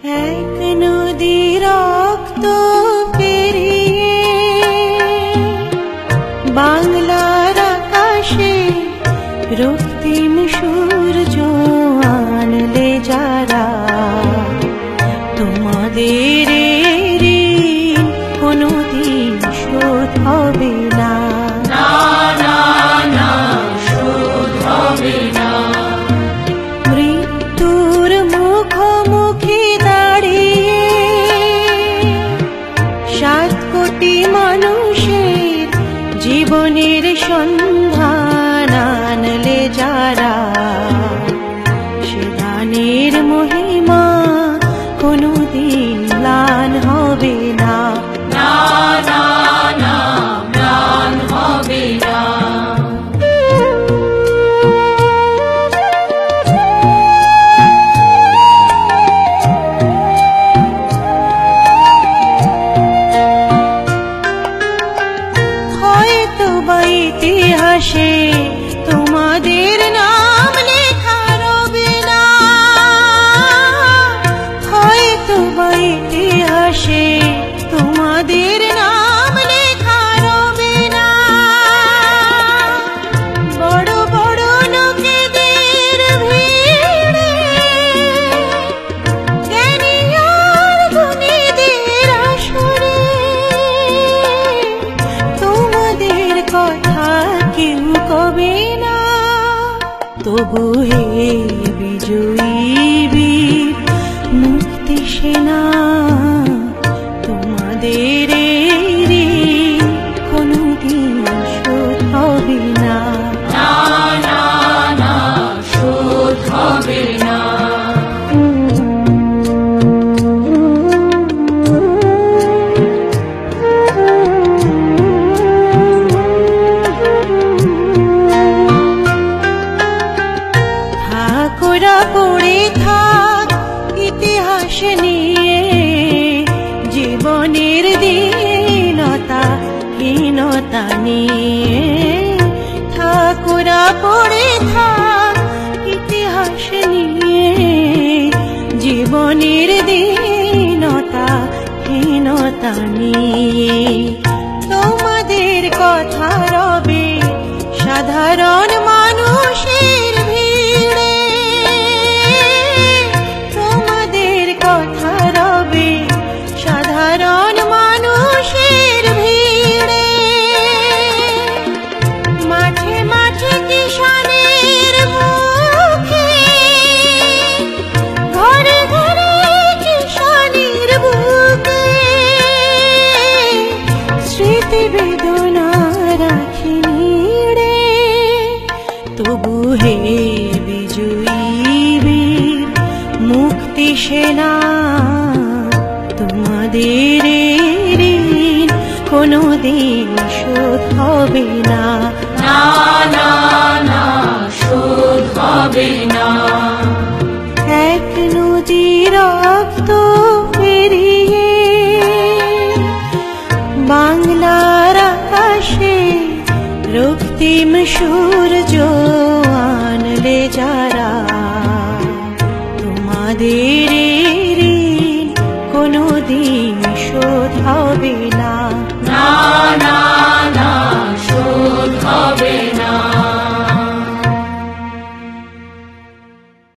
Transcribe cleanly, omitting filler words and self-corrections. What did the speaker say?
এক নদী রক্ত পেরিয়ে বাংলার আকাশে রক্তিম সূর্য আনলে যারা, তোমাদের ঋণ কোনদিন শোধ হবে না। মৃত্যুর মুখোমুখি দাঁড়িয়ে 7 কোটি মানুষের জীবনের সন্ধান আনলে যারা, সে দানের মহিমা কোনদিন ম্লান হবে না। ম্লান হবে না। হয়তো বা ইতিহাসে তোমাদের নাম লেখা রবে না, হয়তো বা ইতিহাসে তোমাদের নাম লেখা রবে না। বড় বড় লোকেদের ভিড়ে জ্ঞানী আর গুণীদের আসরে তোমাদের কথা কেউ কবে না। তবু হে বিজয়ী বীর মুক্তি সেনা, তোমাদের ঋণ কোনদিন শোধ হবে না। শোধ হবে না। ঠাকুরা পড়ে থাক ইতিহাস নিয়ে, জীবনের দীনতা হীনতা নিয়ে। ঠাকুরা পড়ে থাক ইতিহাস নিয়ে, জীবনের দীনতা হীনতা নিয়ে। তোমাদের কথা রবে সাধারণ মানুষের ভিড়ে, তোমাদের কথা রবে সাধারণ মানুষের ভিড়ে। মাঠে মাঠে কিষানের মুখে, ঘরে ঘরে কিষানের বুকে স্মৃতি বেদনা রাখিনি রে। তবু হে বিজয়ী বীর মুক্তি সেনা, তোমাদের ঋণ কোনদিন শোধ হবে না। শোধ হবে না। এক নদী রক্ত পেরিয়ে বাংলার আকাশে রক্তিম সূর্য আনলে যারা, তোমাদের